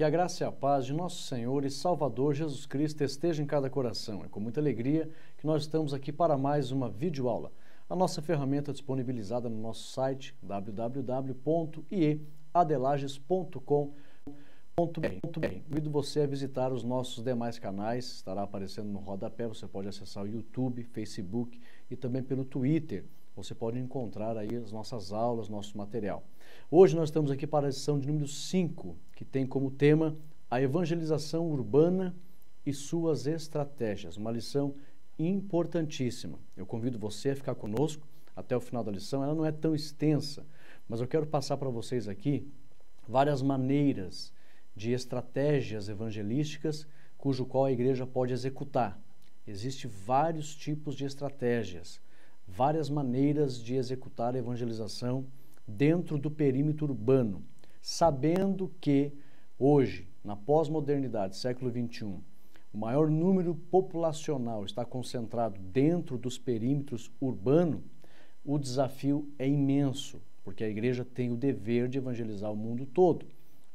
Que a graça e a paz de nosso Senhor e Salvador Jesus Cristo esteja em cada coração. É com muita alegria que nós estamos aqui para mais uma videoaula. A nossa ferramenta disponibilizada no nosso site www.ieadelages.com.br. Convido você a visitar os nossos demais canais, estará aparecendo no rodapé, você pode acessar o YouTube, Facebook e também pelo Twitter. Você pode encontrar aí as nossas aulas, nosso material. Hoje nós estamos aqui para a lição de número 5, que tem como tema a evangelização urbana e suas estratégias. Uma lição importantíssima. Eu convido você a ficar conosco até o final da lição. Ela não é tão extensa, mas eu quero passar para vocês aqui várias maneiras de estratégias evangelísticas cujo qual a igreja pode executar. Existem vários tipos de estratégias, várias maneiras de executar a evangelização dentro do perímetro urbano, sabendo que hoje, na pós-modernidade, século XXI, o maior número populacional está concentrado dentro dos perímetros urbanos, o desafio é imenso, porque a igreja tem o dever de evangelizar o mundo todo.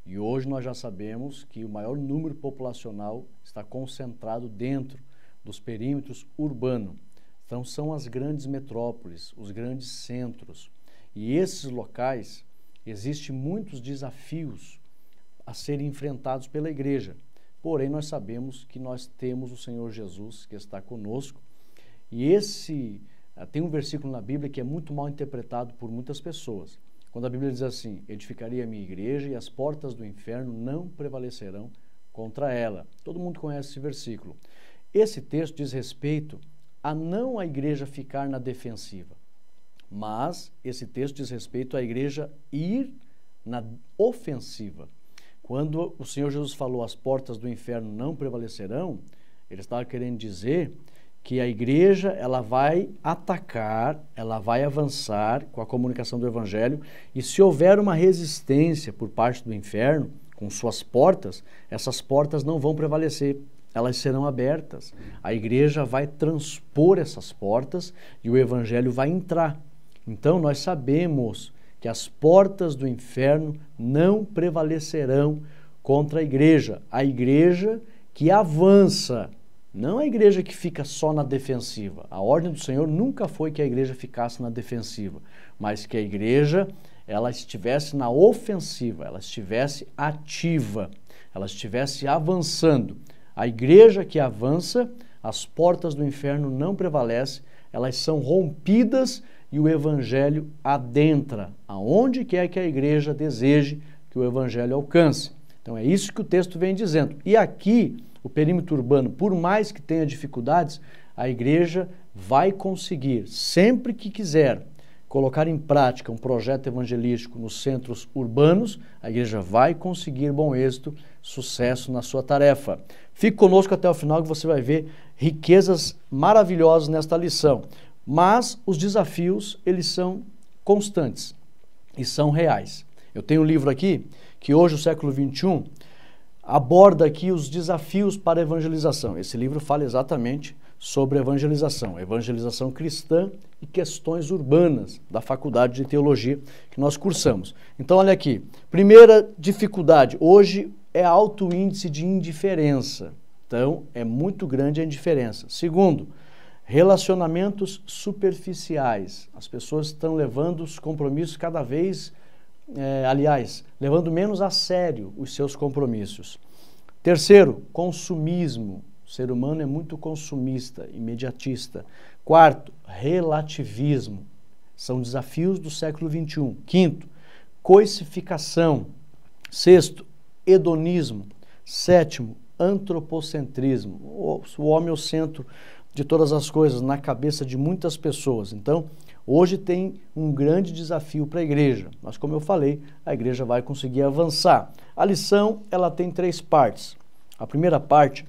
E hoje nós já sabemos que o maior número populacional está concentrado dentro dos perímetros urbanos. Então são as grandes metrópoles, os grandes centros. E esses locais, existem muitos desafios a serem enfrentados pela igreja. Porém, nós sabemos que nós temos o Senhor Jesus que está conosco. E tem um versículo na Bíblia que é muito mal interpretado por muitas pessoas. Quando a Bíblia diz assim, edificarei a minha igreja e as portas do inferno não prevalecerão contra ela. Todo mundo conhece esse versículo. Esse texto diz respeito a não a igreja ficar na defensiva, mas esse texto diz respeito à igreja ir na ofensiva. Quando o Senhor Jesus falou as portas do inferno não prevalecerão, ele estava querendo dizer que a igreja ela vai atacar, ela vai avançar com a comunicação do evangelho, e se houver uma resistência por parte do inferno com suas portas, essas portas não vão prevalecer. Elas serão abertas, a igreja vai transpor essas portas e o evangelho vai entrar. Então nós sabemos que as portas do inferno não prevalecerão contra a igreja que avança, não a igreja que fica só na defensiva. A ordem do Senhor nunca foi que a igreja ficasse na defensiva, mas que a igreja ela estivesse na ofensiva, ela estivesse ativa, ela estivesse avançando. A igreja que avança, as portas do inferno não prevalecem, elas são rompidas e o evangelho adentra, aonde quer que a igreja deseje que o evangelho alcance. Então é isso que o texto vem dizendo. E aqui, o perímetro urbano, por mais que tenha dificuldades, a igreja vai conseguir, sempre que quiser, colocar em prática um projeto evangelístico nos centros urbanos, a igreja vai conseguir bom êxito, sucesso na sua tarefa. Fique conosco até o final que você vai ver riquezas maravilhosas nesta lição. Mas os desafios, eles são constantes e são reais. Eu tenho um livro aqui que hoje, o século XXI, aborda aqui os desafios para a evangelização. Esse livro fala exatamente sobre evangelização cristã e questões urbanas da Faculdade de Teologia que nós cursamos. Então, olha aqui, primeira dificuldade, hoje é alto índice de indiferença. Então, é muito grande a indiferença. Segundo, relacionamentos superficiais. As pessoas estão levando os compromissos cada vez, levando menos a sério os seus compromissos. Terceiro, consumismo. O ser humano é muito consumista, imediatista. Quarto, relativismo. São desafios do século XXI. Quinto, coisificação. Sexto, hedonismo. Sétimo, antropocentrismo. O homem é o centro de todas as coisas, na cabeça de muitas pessoas. Então, hoje tem um grande desafio para a igreja. Mas, como eu falei, a igreja vai conseguir avançar. A lição, ela tem 3 partes. A primeira parte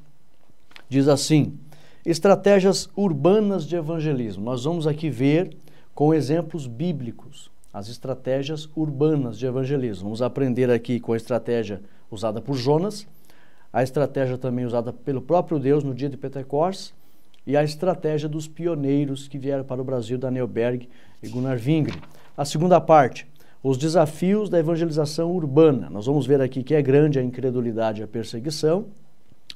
diz assim, estratégias urbanas de evangelismo. Nós vamos aqui ver com exemplos bíblicos as estratégias urbanas de evangelismo. Vamos aprender aqui com a estratégia usada por Jonas, a estratégia também usada pelo próprio Deus no dia de Pentecostes e a estratégia dos pioneiros que vieram para o Brasil, Daniel Berg e Gunnar Wingre. A segunda parte, os desafios da evangelização urbana. Nós vamos ver aqui que é grande a incredulidade e a perseguição.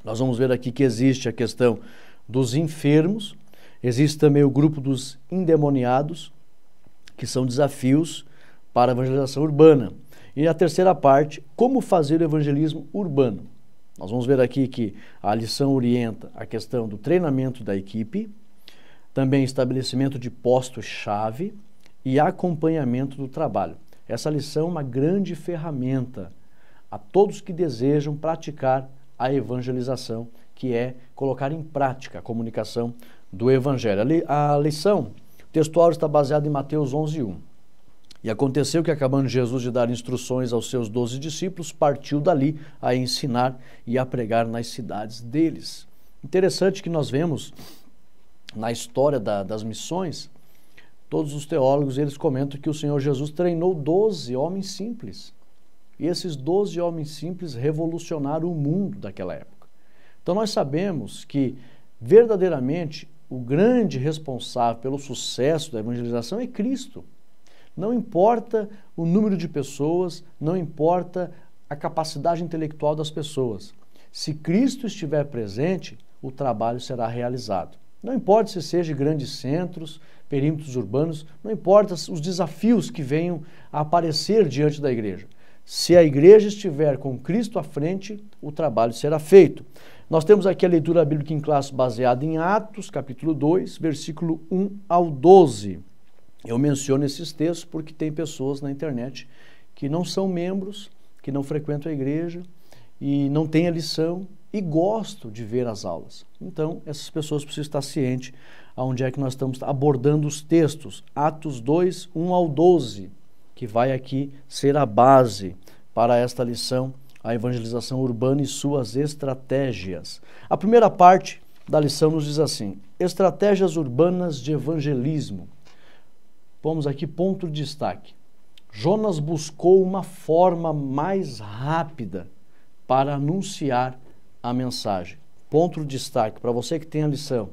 Nós vamos ver aqui que existe a questão dos enfermos. Existe também o grupo dos endemoniados, que são desafios para a evangelização urbana. E a terceira parte, como fazer o evangelismo urbano. Nós vamos ver aqui que a lição orienta a questão do treinamento da equipe, também estabelecimento de postos-chave e acompanhamento do trabalho. Essa lição é uma grande ferramenta a todos que desejam praticar a evangelização, que é colocar em prática a comunicação do Evangelho. A lição textual está baseada em Mateus 11:1. E aconteceu que, acabando Jesus de dar instruções aos seus 12 discípulos, partiu dali a ensinar e a pregar nas cidades deles. Interessante que nós vemos na história das missões, todos os teólogos eles comentam que o Senhor Jesus treinou 12 homens simples. E esses 12 homens simples revolucionaram o mundo daquela época. Então nós sabemos que, verdadeiramente, o grande responsável pelo sucesso da evangelização é Cristo. Não importa o número de pessoas, não importa a capacidade intelectual das pessoas. Se Cristo estiver presente, o trabalho será realizado. Não importa se seja grandes centros, perímetros urbanos, não importa os desafios que venham a aparecer diante da igreja. Se a igreja estiver com Cristo à frente, o trabalho será feito. Nós temos aqui a leitura bíblica em classe baseada em Atos, capítulo 2, versículo 1 ao 12. Eu menciono esses textos porque tem pessoas na internet que não são membros, que não frequentam a igreja e não têm a lição e gostam de ver as aulas. Então, essas pessoas precisam estar cientes aonde é que nós estamos abordando os textos. Atos 2, 1 ao 12, que vai aqui ser a base para esta lição, a evangelização urbana e suas estratégias. A primeira parte da lição nos diz assim: estratégias urbanas de evangelismo. Vamos aqui, ponto de destaque. Jonas buscou uma forma mais rápida para anunciar a mensagem. Ponto de destaque, para você que tem a lição.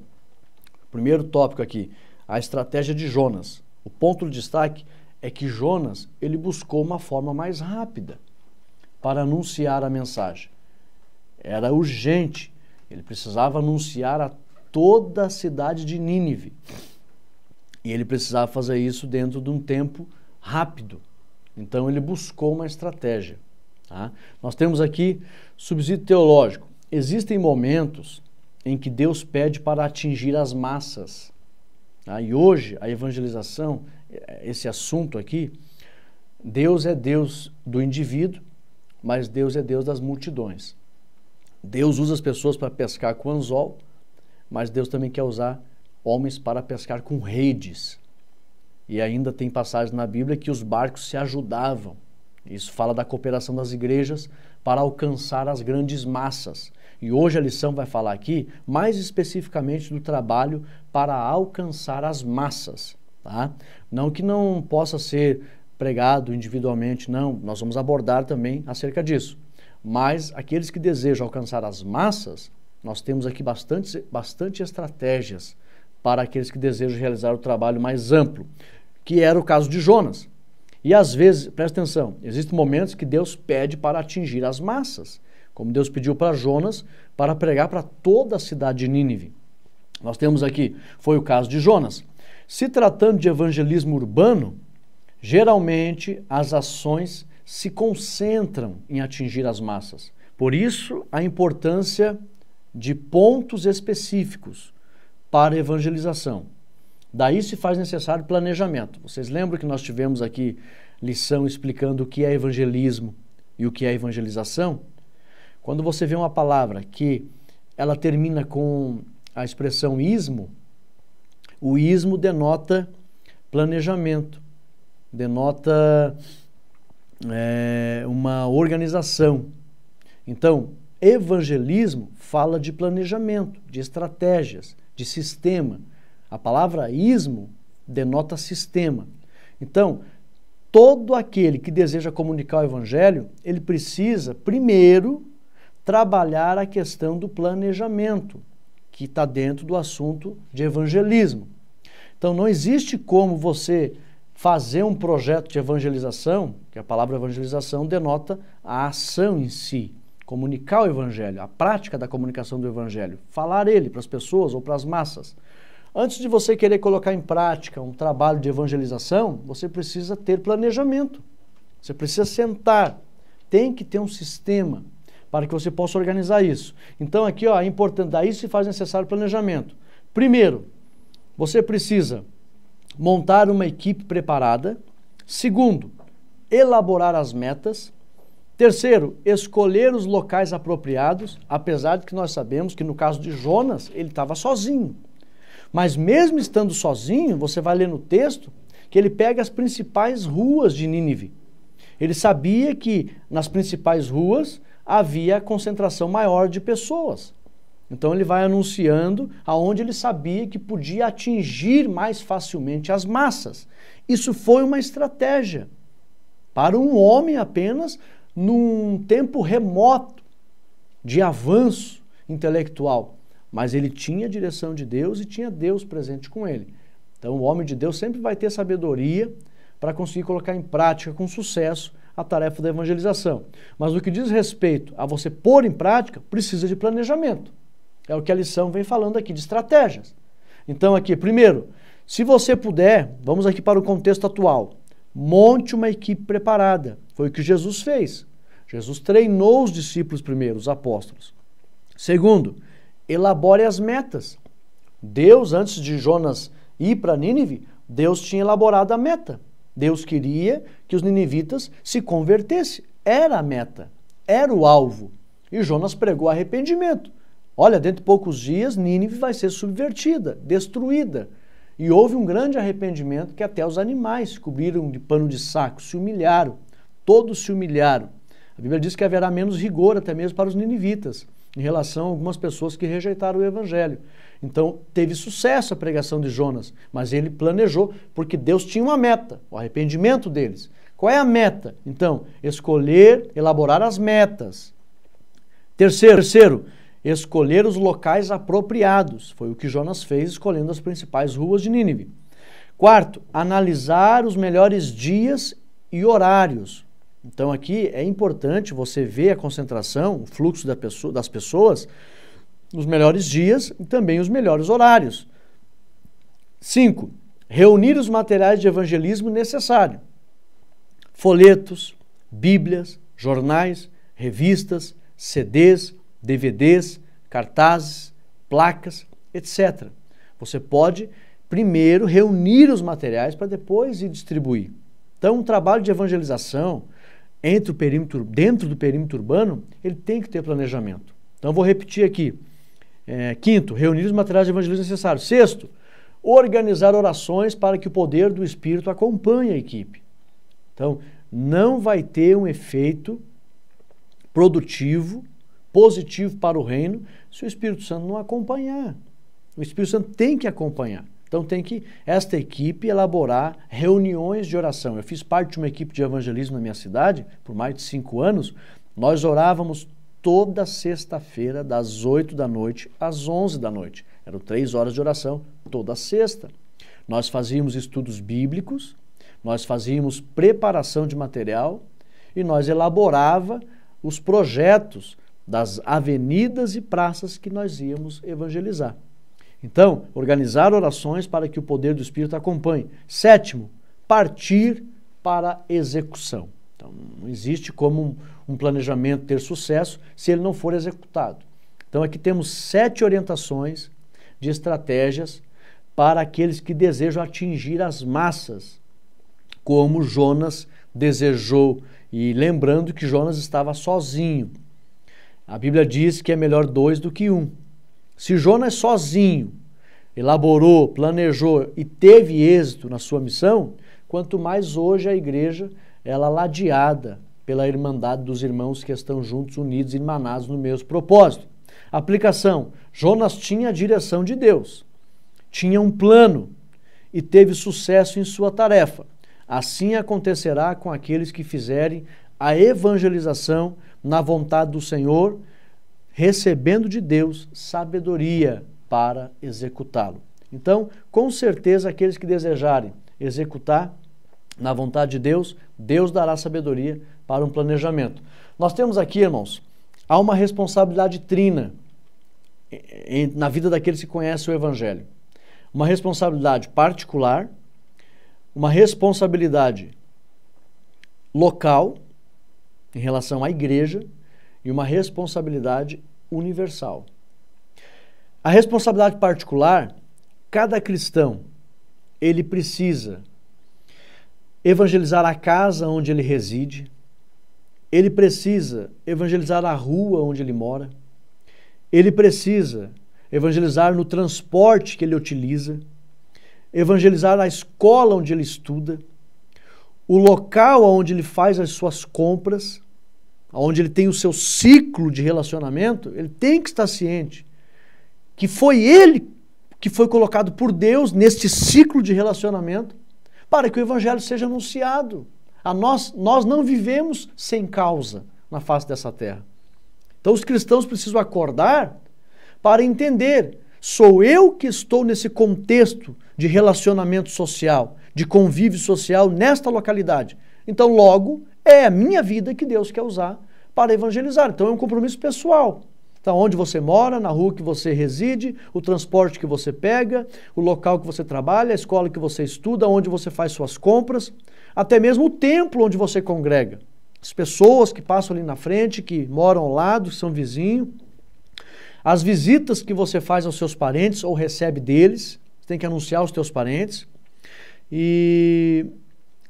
Primeiro tópico aqui, a estratégia de Jonas. O ponto de destaque é que Jonas, ele buscou uma forma mais rápida para anunciar a mensagem. Era urgente, ele precisava anunciar a toda a cidade de Nínive. E ele precisava fazer isso dentro de um tempo rápido. Então ele buscou uma estratégia. Tá? Nós temos aqui subsídio teológico. Existem momentos em que Deus pede para atingir as massas. Tá? E hoje a evangelização, esse assunto aqui, Deus é Deus do indivíduo, mas Deus é Deus das multidões. Deus usa as pessoas para pescar com anzol, mas Deus também quer usar homens para pescar com redes. E ainda tem passagens na Bíblia que os barcos se ajudavam. Isso fala da cooperação das igrejas para alcançar as grandes massas. E hoje a lição vai falar aqui mais especificamente do trabalho para alcançar as massas. Tá? Não que não possa ser pregado individualmente, não. Nós vamos abordar também acerca disso. Mas aqueles que desejam alcançar as massas, nós temos aqui bastante estratégias para aqueles que desejam realizar o trabalho mais amplo, que era o caso de Jonas. E às vezes, presta atenção, existem momentos que Deus pede para atingir as massas, como Deus pediu para Jonas para pregar para toda a cidade de Nínive. Nós temos aqui, foi o caso de Jonas. Se tratando de evangelismo urbano, geralmente as ações se concentram em atingir as massas. Por isso, a importância de pontos específicos para a evangelização. Daí se faz necessário planejamento. Vocês lembram que nós tivemos aqui lição explicando o que é evangelismo e o que é evangelização? Quando você vê uma palavra que ela termina com a expressão ismo, o ismo denota planejamento, denota uma organização. Então, evangelismo fala de planejamento, de estratégias, de sistema. A palavra ismo denota sistema. Então, todo aquele que deseja comunicar o evangelho, ele precisa, primeiro, trabalhar a questão do planejamento, que está dentro do assunto de evangelismo. Então, não existe como você fazer um projeto de evangelização, que a palavra evangelização denota a ação em si, comunicar o evangelho, a prática da comunicação do evangelho, falar ele para as pessoas ou para as massas. Antes de você querer colocar em prática um trabalho de evangelização, você precisa ter planejamento. Você precisa sentar. Tem que ter um sistema para que você possa organizar isso. Então aqui é importante, daí se faz necessário planejamento. Primeiro, você precisa montar uma equipe preparada. Segundo, elaborar as metas. Terceiro, escolher os locais apropriados, apesar de que nós sabemos que no caso de Jonas, ele estava sozinho. Mas mesmo estando sozinho, você vai ler no texto que ele pega as principais ruas de Nínive. Ele sabia que nas principais ruas havia a concentração maior de pessoas. Então ele vai anunciando aonde ele sabia que podia atingir mais facilmente as massas. Isso foi uma estratégia para um homem apenas num tempo remoto de avanço intelectual. Mas ele tinha a direção de Deus e tinha Deus presente com ele. Então o homem de Deus sempre vai ter sabedoria para conseguir colocar em prática com sucesso a tarefa da evangelização. Mas no que diz respeito a você pôr em prática, precisa de planejamento. É o que a lição vem falando aqui, de estratégias. Então aqui, primeiro, se você puder, vamos aqui para o contexto atual, monte uma equipe preparada. Foi o que Jesus fez. Jesus treinou os discípulos primeiro, os apóstolos. Segundo, elabore as metas. Deus, antes de Jonas ir para Nínive, Deus tinha elaborado a meta. Deus queria que os ninivitas se convertessem. Era a meta, era o alvo. E Jonas pregou arrependimento. Olha, dentro de poucos dias, Nínive vai ser subvertida, destruída. E houve um grande arrependimento que até os animais se cobriram de pano de saco, se humilharam. Todos se humilharam. A Bíblia diz que haverá menos rigor até mesmo para os ninivitas, em relação a algumas pessoas que rejeitaram o evangelho. Então, teve sucesso a pregação de Jonas, mas ele planejou, porque Deus tinha uma meta, o arrependimento deles. Qual é a meta? Então, escolher, elaborar as metas. Terceiro, escolher os locais apropriados. Foi o que Jonas fez, escolhendo as principais ruas de Nínive. Quarto, analisar os melhores dias e horários. Então aqui é importante você ver a concentração, o fluxo das pessoas, nos melhores dias e também os melhores horários. 5. Reunir os materiais de evangelismo necessários. Folhetos, bíblias, jornais, revistas, CDs, DVDs, cartazes, placas, etc. Você pode primeiro reunir os materiais para depois ir distribuir. Então, um trabalho de evangelização dentro do perímetro urbano, ele tem que ter planejamento. Então, vou repetir aqui. Quinto, reunir os materiais de evangelismo necessários. Sexto, organizar orações para que o poder do Espírito acompanhe a equipe. Então, não vai ter um efeito produtivo, positivo para o reino, se o Espírito Santo não acompanhar. O Espírito Santo tem que acompanhar. Então tem que esta equipe elaborar reuniões de oração. Eu fiz parte de uma equipe de evangelismo na minha cidade, por mais de 5 anos. Nós orávamos toda sexta-feira, das 8 da noite às 11 da noite. Eram 3 horas de oração toda sexta. Nós fazíamos estudos bíblicos, nós fazíamos preparação de material e nós elaborava os projetos das avenidas e praças que nós íamos evangelizar. Então, organizar orações para que o poder do Espírito acompanhe. Sétimo, partir para a execução. Então, não existe como um planejamento ter sucesso se ele não for executado. Então, aqui temos 7 orientações de estratégias para aqueles que desejam atingir as massas, como Jonas desejou. E lembrando que Jonas estava sozinho. A Bíblia diz que é melhor 2 do que 1. Se Jonas sozinho elaborou, planejou e teve êxito na sua missão, quanto mais hoje a igreja, ela ladeada pela irmandade dos irmãos que estão juntos, unidos e irmanados no mesmo propósito. Aplicação: Jonas tinha a direção de Deus, tinha um plano e teve sucesso em sua tarefa. Assim acontecerá com aqueles que fizerem a evangelização na vontade do Senhor, recebendo de Deus sabedoria para executá-lo. Então, com certeza, aqueles que desejarem executar na vontade de Deus, Deus dará sabedoria para um planejamento. Nós temos aqui, irmãos, há uma responsabilidade trina na vida daqueles que conhecem o Evangelho. Uma responsabilidade particular, uma responsabilidade local, em relação à igreja, e uma responsabilidade universal. A responsabilidade particular, cada cristão, ele precisa evangelizar a casa onde ele reside, ele precisa evangelizar a rua onde ele mora, ele precisa evangelizar no transporte que ele utiliza, evangelizar a escola onde ele estuda, o local onde ele faz as suas compras, onde ele tem o seu ciclo de relacionamento. Ele tem que estar ciente que foi ele que foi colocado por Deus neste ciclo de relacionamento para que o Evangelho seja anunciado. Nós não vivemos sem causa na face dessa terra. Então os cristãos precisam acordar para entender: sou eu que estou nesse contexto de relacionamento social, de convívio social nesta localidade. Então logo é a minha vida que Deus quer usar para evangelizar. Então é um compromisso pessoal. Então, onde você mora, na rua que você reside, o transporte que você pega, o local que você trabalha, a escola que você estuda, onde você faz suas compras, até mesmo o templo onde você congrega. As pessoas que passam ali na frente, que moram ao lado, que são vizinhos, as visitas que você faz aos seus parentes ou recebe deles, você tem que anunciar aos teus parentes, e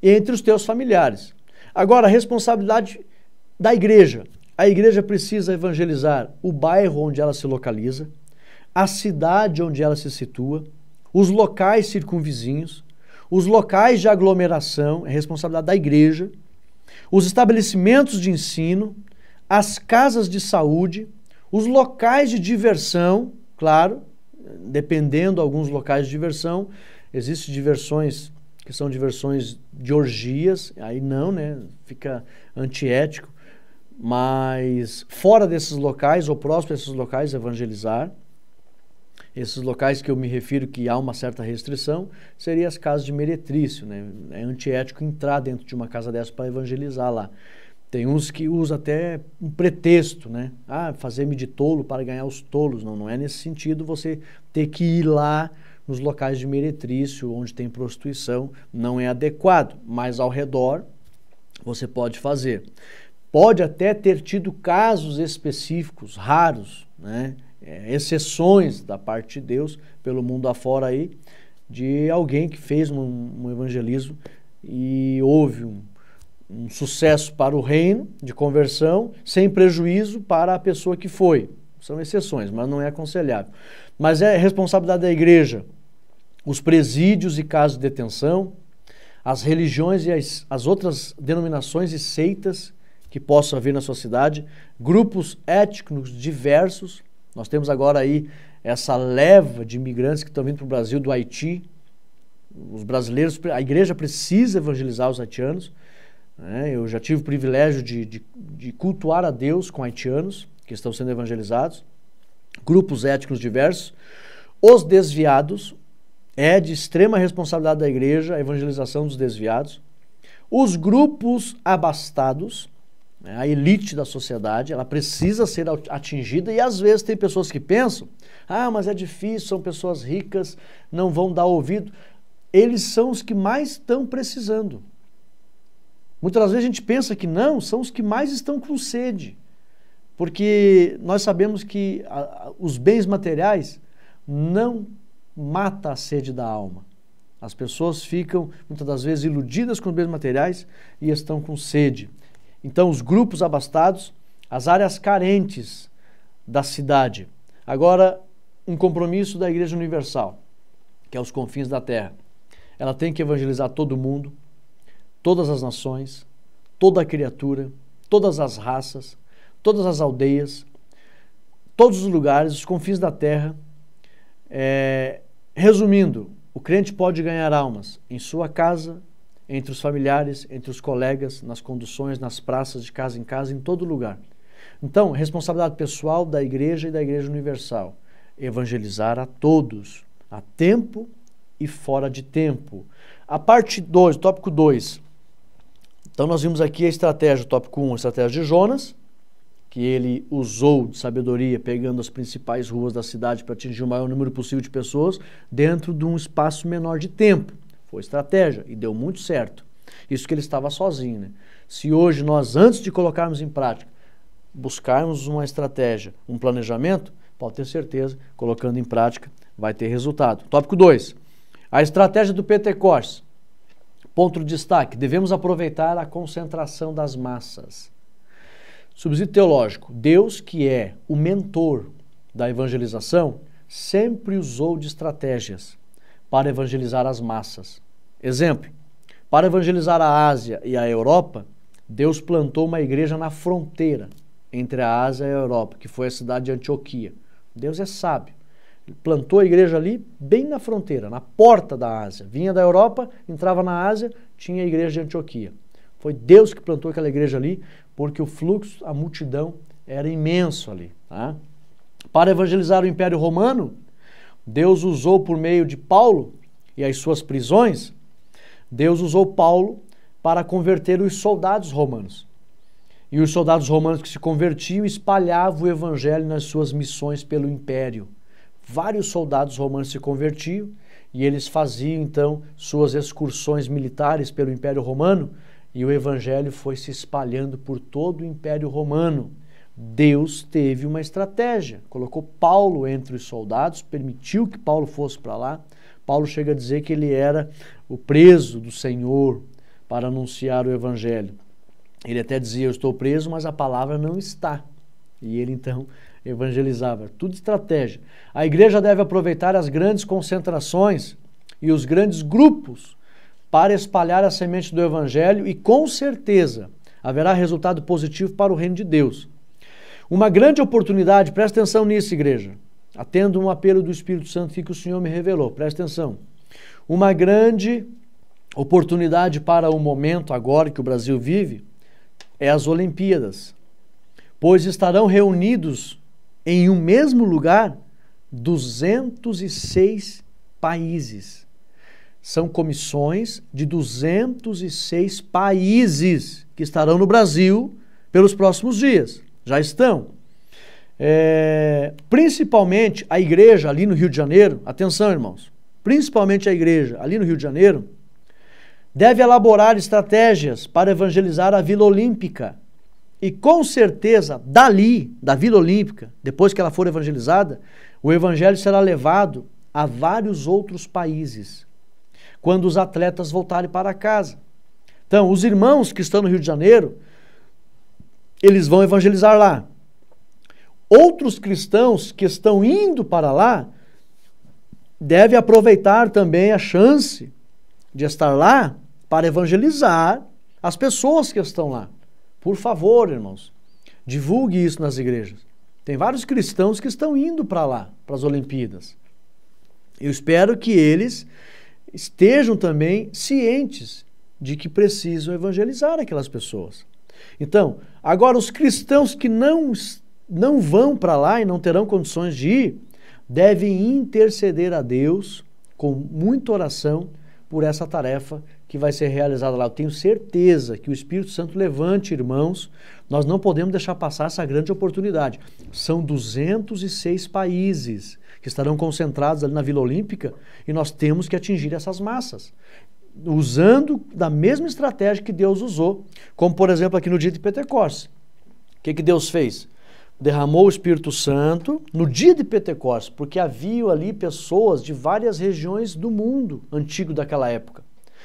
entre os teus familiares. Agora, a responsabilidade da igreja. A igreja precisa evangelizar o bairro onde ela se localiza, a cidade onde ela se situa, os locais circunvizinhos, os locais de aglomeração, é responsabilidade da igreja, os estabelecimentos de ensino, as casas de saúde, os locais de diversão, claro, dependendo de alguns locais de diversão, existem diversões que são diversões de orgias, aí não, né? Fica antiético. Mas fora desses locais, ou próximo desses locais, evangelizar. Esses locais que eu me refiro que há uma certa restrição, seriam as casas de meretrício, né? É antiético entrar dentro de uma casa dessa para evangelizar lá. Tem uns que usam até um pretexto, né? Fazer-me de tolo para ganhar os tolos. Não é nesse sentido você ter que ir lá nos locais de meretrício, onde tem prostituição, não é adequado. Mas ao redor, você pode fazer. Pode até ter tido casos específicos, raros, né? Exceções da parte de Deus, pelo mundo afora aí, de alguém que fez um evangelismo e houve um sucesso para o reino de conversão, sem prejuízo para a pessoa que foi. São exceções, mas não é aconselhável. Mas é responsabilidade da igreja, os presídios e casas de detenção, as religiões e as outras denominações e seitas que possam haver na sua cidade, grupos étnicos diversos. Nós temos agora aí essa leva de imigrantes que estão vindo para o Brasil do Haiti. Os brasileiros, a igreja precisa evangelizar os haitianos, né? Eu já tive o privilégio de cultuar a Deus com haitianos que estão sendo evangelizados, grupos étnicos diversos. Os desviados, é de extrema responsabilidade da igreja a evangelização dos desviados. Os grupos abastados, a elite da sociedade, ela precisa ser atingida, e às vezes tem pessoas que pensam, mas é difícil, são pessoas ricas, não vão dar ouvido. Eles são os que mais estão precisando. Muitas vezes a gente pensa que não, são os que mais estão com sede, porque nós sabemos que os bens materiais não matam a sede da alma. As pessoas ficam, muitas das vezes, iludidas com os bens materiais e estão com sede. Então, os grupos abastados, as áreas carentes da cidade. Agora, um compromisso da Igreja Universal, que é os confins da terra. Ela tem que evangelizar todo mundo, todas as nações, toda a criatura, todas as raças, todas as aldeias, todos os lugares, os confins da terra. Resumindo, o crente pode ganhar almas em sua casa, entre os familiares, entre os colegas, nas conduções, nas praças, de casa em casa, em todo lugar. Então, responsabilidade pessoal da igreja e da Igreja Universal. Evangelizar a todos, a tempo e fora de tempo. A parte 2, tópico 2. Então nós vimos aqui a estratégia, tópico 1, a estratégia de Jonas, que ele usou de sabedoria pegando as principais ruas da cidade para atingir o maior número possível de pessoas dentro de um espaço menor de tempo. Foi estratégia e deu muito certo. Isso que ele estava sozinho, né? Se hoje nós, antes de colocarmos em prática, buscarmos uma estratégia, um planejamento, pode ter certeza, colocando em prática, vai ter resultado. Tópico 2. A estratégia do Pentecostes. Ponto de destaque. Devemos aproveitar a concentração das massas. Subsídio teológico. Deus, que é o mentor da evangelização, sempre usou de estratégias para evangelizar as massas. Exemplo, para evangelizar a Ásia e a Europa, Deus plantou uma igreja na fronteira entre a Ásia e a Europa, que foi a cidade de Antioquia. Deus é sábio. Ele plantou a igreja ali, bem na fronteira, na porta da Ásia. Vinha da Europa, entrava na Ásia, tinha a igreja de Antioquia. Foi Deus que plantou aquela igreja ali, porque o fluxo, a multidão era imenso ali. Tá? Para evangelizar o Império Romano, Deus usou por meio de Paulo e as suas prisões, Deus usou Paulo para converter os soldados romanos. E os soldados romanos que se convertiam espalhavam o evangelho nas suas missões pelo império. Vários soldados romanos se convertiam e eles faziam então suas excursões militares pelo Império Romano e o evangelho foi se espalhando por todo o Império Romano. Deus teve uma estratégia, colocou Paulo entre os soldados, permitiu que Paulo fosse para lá. Paulo chega a dizer que ele era o preso do Senhor para anunciar o evangelho. Ele até dizia, eu estou preso, mas a palavra não está. E ele então evangelizava. Tudo estratégia. A igreja deve aproveitar as grandes concentrações e os grandes grupos para espalhar a semente do evangelho e com certeza haverá resultado positivo para o reino de Deus. Uma grande oportunidade, presta atenção nisso, igreja. Atendo um apelo do Espírito Santo que o Senhor me revelou, presta atenção. Uma grande oportunidade para o momento agora que o Brasil vive é as Olimpíadas, pois estarão reunidos em um mesmo lugar 206 países. São comissões de 206 países que estarão no Brasil pelos próximos dias. Já estão. Principalmente a igreja ali no Rio de Janeiro, atenção irmãos, principalmente a igreja ali no Rio de Janeiro, deve elaborar estratégias para evangelizar a Vila Olímpica. E com certeza, dali, da Vila Olímpica, depois que ela for evangelizada, o evangelho será levado a vários outros países, quando os atletas voltarem para casa. Então, os irmãos que estão no Rio de Janeiro, eles vão evangelizar lá. Outros cristãos que estão indo para lá, devem aproveitar também a chance de estar lá para evangelizar as pessoas que estão lá. Por favor, irmãos, divulgue isso nas igrejas. Tem vários cristãos que estão indo para lá, para as Olimpíadas. Eu espero que eles estejam também cientes de que precisam evangelizar aquelas pessoas. Então, agora os cristãos que não vão para lá e não terão condições de ir, devem interceder a Deus com muita oração por essa tarefa que vai ser realizada lá. Eu tenho certeza que o Espírito Santo levante, irmãos, nós não podemos deixar passar essa grande oportunidade. São 206 países que estarão concentrados ali na Vila Olímpica e nós temos que atingir essas massas, usando da mesma estratégia que Deus usou, como por exemplo aqui no dia de Pentecostes. O que Deus fez? Derramou o Espírito Santo no dia de Pentecostes, porque havia ali pessoas de várias regiões do mundo antigo daquela época.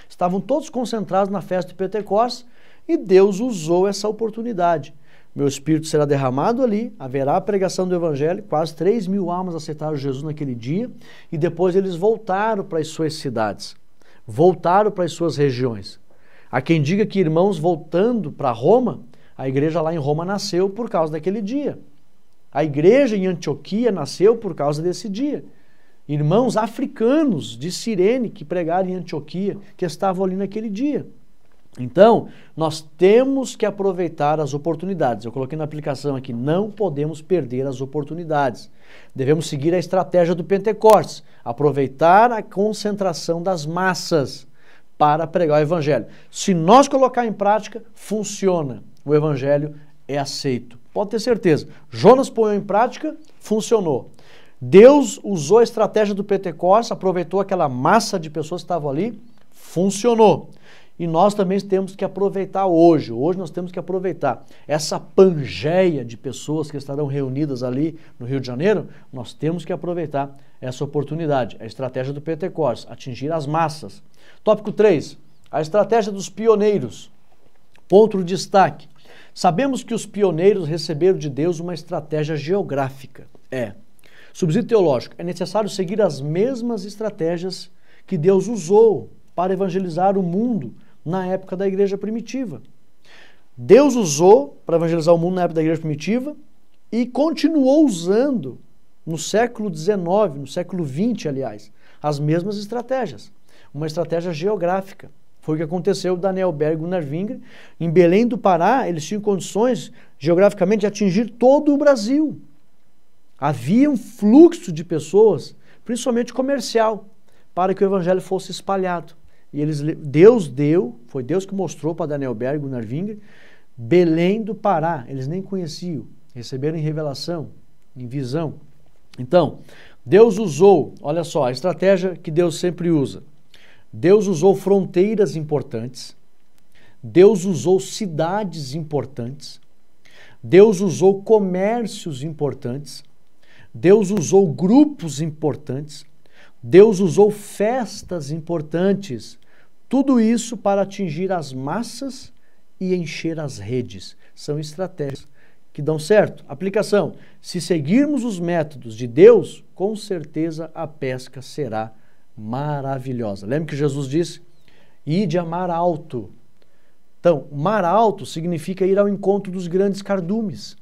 Estavam todos concentrados na festa de Pentecostes e Deus usou essa oportunidade. Meu Espírito será derramado ali, haverá a pregação do Evangelho, quase 3.000 almas aceitaram Jesus naquele dia e depois eles voltaram para as suas cidades, voltaram para as suas regiões. Há quem diga que irmãos voltando para Roma, a igreja lá em Roma nasceu por causa daquele dia. A igreja em Antioquia nasceu por causa desse dia. Irmãos africanos de Cirene que pregaram em Antioquia, que estavam ali naquele dia. Então, nós temos que aproveitar as oportunidades. Eu coloquei na aplicação aqui, não podemos perder as oportunidades. Devemos seguir a estratégia do Pentecostes, aproveitar a concentração das massas para pregar o evangelho. Se nós colocar em prática, funciona. O evangelho é aceito. Pode ter certeza. Jonas põe em prática, funcionou. Deus usou a estratégia do Pentecostes, aproveitou aquela massa de pessoas que estavam ali, funcionou. E nós também temos que aproveitar hoje. Hoje nós temos que aproveitar essa pangeia de pessoas que estarão reunidas ali no Rio de Janeiro. Nós temos que aproveitar essa oportunidade. A estratégia do Pentecostes, atingir as massas. Tópico 3, a estratégia dos pioneiros. Ponto de destaque. Sabemos que os pioneiros receberam de Deus uma estratégia geográfica. Subsídio teológico. É necessário seguir as mesmas estratégias que Deus usou para evangelizar o mundo na época da igreja primitiva. Deus usou para evangelizar o mundo na época da igreja primitiva e continuou usando no século XIX, no século XX, aliás, as mesmas estratégias. Uma estratégia geográfica. Foi o que aconteceu com Daniel Berg e Gunnar Wingre. Em Belém do Pará, eles tinham condições geograficamente de atingir todo o Brasil. Havia um fluxo de pessoas, principalmente comercial, para que o evangelho fosse espalhado. E foi Deus que mostrou para Daniel Berg e Gunnar Wingre, Belém do Pará. Eles nem conheciam, receberam em revelação, em visão. Então, Deus usou, olha só, a estratégia que Deus sempre usa. Deus usou fronteiras importantes, Deus usou cidades importantes, Deus usou comércios importantes, Deus usou grupos importantes, Deus usou festas importantes, tudo isso para atingir as massas e encher as redes. São estratégias que dão certo. Aplicação: se seguirmos os métodos de Deus, com certeza a pesca será maravilhosa. Lembra que Jesus disse: ide a mar alto. Então, mar alto significa ir ao encontro dos grandes cardumes.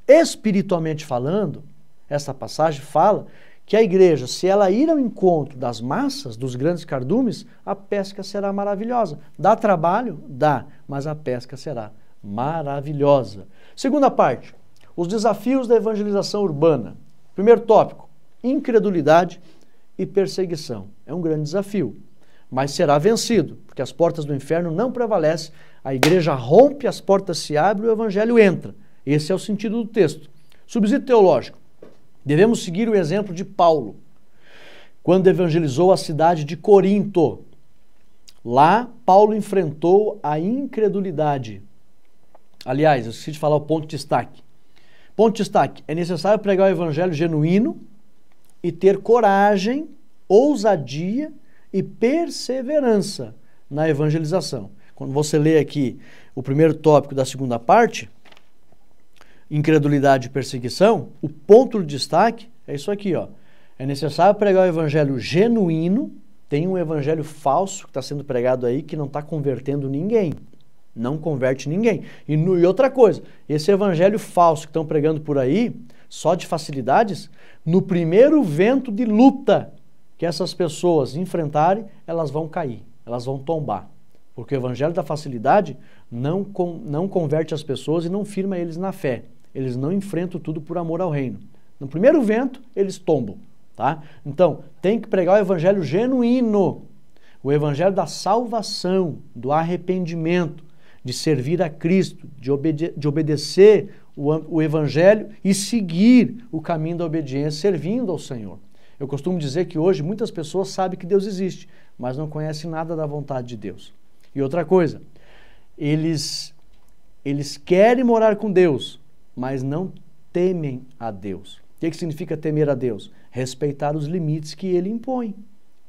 Espiritualmente falando, essa passagem fala que a igreja, se ela ir ao encontro das massas, dos grandes cardumes, a pesca será maravilhosa. Dá trabalho? Dá, mas a pesca será maravilhosa. Segunda parte, os desafios da evangelização urbana. Primeiro tópico, incredulidade e perseguição. É um grande desafio, mas será vencido, porque as portas do inferno não prevalecem, a igreja rompe, as portas se abrem e o evangelho entra. Esse é o sentido do texto. Subsídio teológico. Devemos seguir o exemplo de Paulo, quando evangelizou a cidade de Corinto. Lá, Paulo enfrentou a incredulidade. Aliás, eu esqueci de falar o ponto de destaque. Ponto de destaque: é necessário pregar o evangelho genuíno e ter coragem, ousadia e perseverança na evangelização. Quando você lê aqui o primeiro tópico da segunda parte, incredulidade e perseguição, o ponto de destaque é isso aqui, ó. É necessário pregar o evangelho genuíno. Tem um evangelho falso que está sendo pregado aí que não está convertendo ninguém. Não converte ninguém. E outra coisa, esse evangelho falso que estão pregando por aí, só de facilidades, no primeiro vento de luta que essas pessoas enfrentarem, elas vão cair, elas vão tombar. Porque o evangelho da facilidade não converte as pessoas e não firma eles na fé. Eles não enfrentam tudo por amor ao reino. No primeiro vento, eles tombam. Tá? Então, tem que pregar o evangelho genuíno, o evangelho da salvação, do arrependimento, de servir a Cristo, de obedecer o evangelho e seguir o caminho da obediência, servindo ao Senhor. Eu costumo dizer que hoje muitas pessoas sabem que Deus existe, mas não conhecem nada da vontade de Deus. E outra coisa, eles querem morar com Deus, mas não temem a Deus. O que significa temer a Deus? Respeitar os limites que Ele impõe.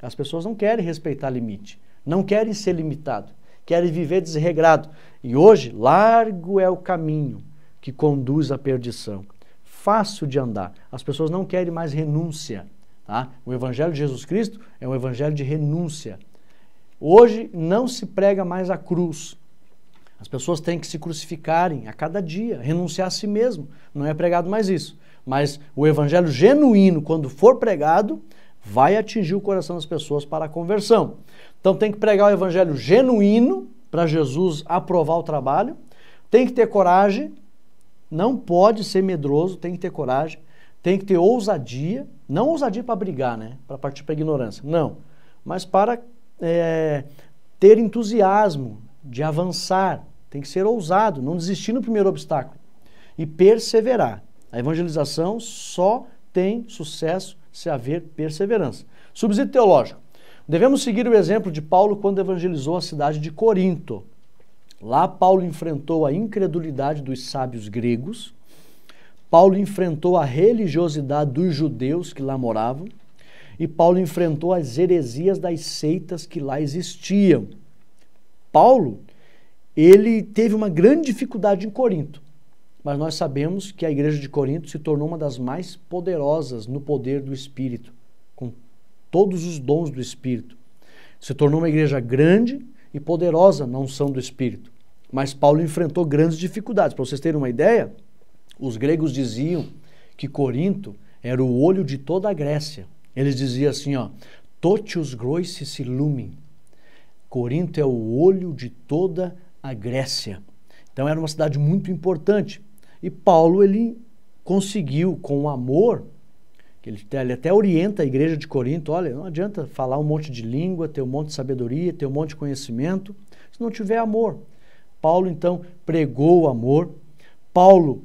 As pessoas não querem respeitar limite, não querem ser limitado, querem viver desregrado. E hoje, largo é o caminho que conduz à perdição. Fácil de andar. As pessoas não querem mais renúncia. Tá? O Evangelho de Jesus Cristo é um evangelho de renúncia. Hoje não se prega mais a cruz. As pessoas têm que se crucificarem a cada dia, renunciar a si mesmo. Não é pregado mais isso. Mas o evangelho genuíno, quando for pregado, vai atingir o coração das pessoas para a conversão. Então tem que pregar o evangelho genuíno para Jesus aprovar o trabalho. Tem que ter coragem, não pode ser medroso, tem que ter coragem. Tem que ter ousadia, não ousadia para brigar, né? Para partir para a ignorância, não. Mas para ter entusiasmo, de avançar, tem que ser ousado, não desistir no primeiro obstáculo e perseverar. A evangelização só tem sucesso se haver perseverança. Subsídio teológico. Devemos seguir o exemplo de Paulo quando evangelizou a cidade de Corinto. Lá Paulo enfrentou a incredulidade dos sábios gregos, Paulo enfrentou a religiosidade dos judeus que lá moravam e Paulo enfrentou as heresias das seitas que lá existiam. Paulo, ele teve uma grande dificuldade em Corinto, mas nós sabemos que a igreja de Corinto se tornou uma das mais poderosas no poder do Espírito, com todos os dons do Espírito. Se tornou uma igreja grande e poderosa na unção do Espírito. Mas Paulo enfrentou grandes dificuldades. Para vocês terem uma ideia, os gregos diziam que Corinto era o olho de toda a Grécia. Eles diziam assim, ó, totius grossis lumen. Corinto é o olho de toda a Grécia. Então era uma cidade muito importante. E Paulo, ele conseguiu, com o amor, ele até orienta a igreja de Corinto, olha, não adianta falar um monte de língua, ter um monte de sabedoria, ter um monte de conhecimento, se não tiver amor. Paulo, então, pregou o amor. Paulo,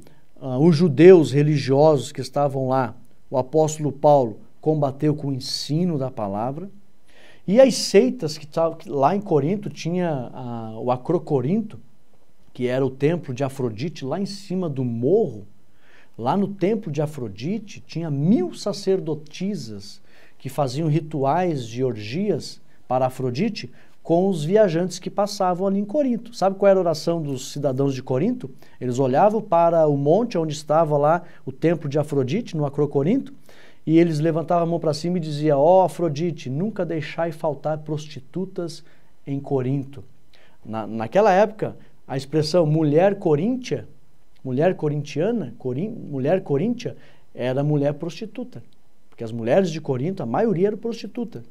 os judeus religiosos que estavam lá, o apóstolo Paulo combateu com o ensino da palavra. E as seitas que estavam lá em Corinto, tinha o Acrocorinto, que era o templo de Afrodite, lá em cima do morro. Lá no templo de Afrodite, tinha 1000 sacerdotisas que faziam rituais de orgias para Afrodite com os viajantes que passavam ali em Corinto. Sabe qual era a oração dos cidadãos de Corinto? Eles olhavam para o monte onde estava lá o templo de Afrodite, no Acrocorinto, e eles levantavam a mão para cima e diziam, ó Afrodite, nunca deixai faltar prostitutas em Corinto. Naquela época, a expressão mulher coríntia, mulher corintiana, mulher coríntia, era mulher prostituta. Porque as mulheres de Corinto, a maioria era prostituta.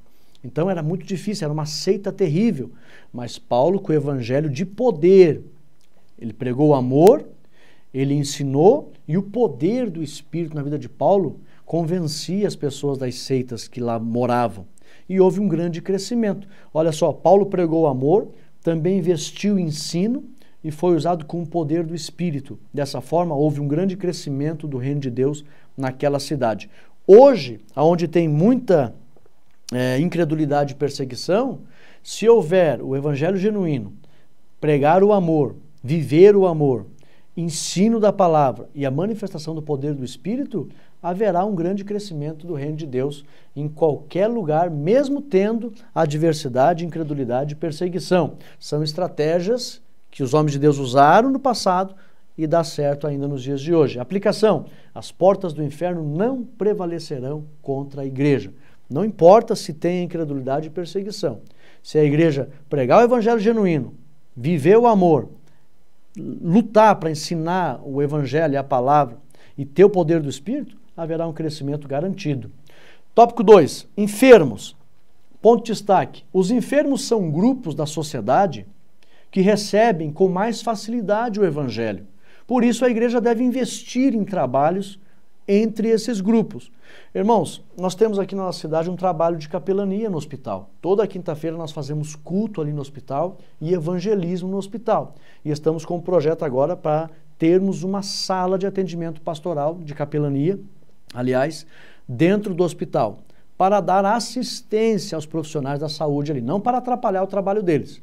Então era muito difícil, era uma seita terrível. Mas Paulo, com o evangelho de poder, ele pregou o amor, ele ensinou, e o poder do Espírito na vida de Paulo convencia as pessoas das seitas que lá moravam. E houve um grande crescimento. Olha só, Paulo pregou o amor, também investiu em ensino e foi usado com o poder do Espírito. Dessa forma, houve um grande crescimento do reino de Deus naquela cidade. Hoje, onde tem muita incredulidade e perseguição, se houver o evangelho genuíno, pregar o amor, viver o amor, ensino da palavra e a manifestação do poder do Espírito, haverá um grande crescimento do reino de Deus em qualquer lugar, mesmo tendo adversidade, incredulidade e perseguição. São estratégias que os homens de Deus usaram no passado e dá certo ainda nos dias de hoje. Aplicação: as portas do inferno não prevalecerão contra a igreja. Não importa se tem incredulidade e perseguição. Se a igreja pregar o evangelho genuíno, viver o amor, lutar para ensinar o evangelho e a palavra e ter o poder do Espírito, haverá um crescimento garantido. Tópico 2. Enfermos. Ponto de destaque. Os enfermos são grupos da sociedade que recebem com mais facilidade o evangelho. Por isso a igreja deve investir em trabalhos entre esses grupos. Irmãos, nós temos aqui na nossa cidade um trabalho de capelania no hospital. Toda quinta-feira nós fazemos culto ali no hospital e evangelismo no hospital. E estamos com um projeto agora para termos uma sala de atendimento pastoral de capelania, aliás, dentro do hospital, para dar assistência aos profissionais da saúde ali, não para atrapalhar o trabalho deles.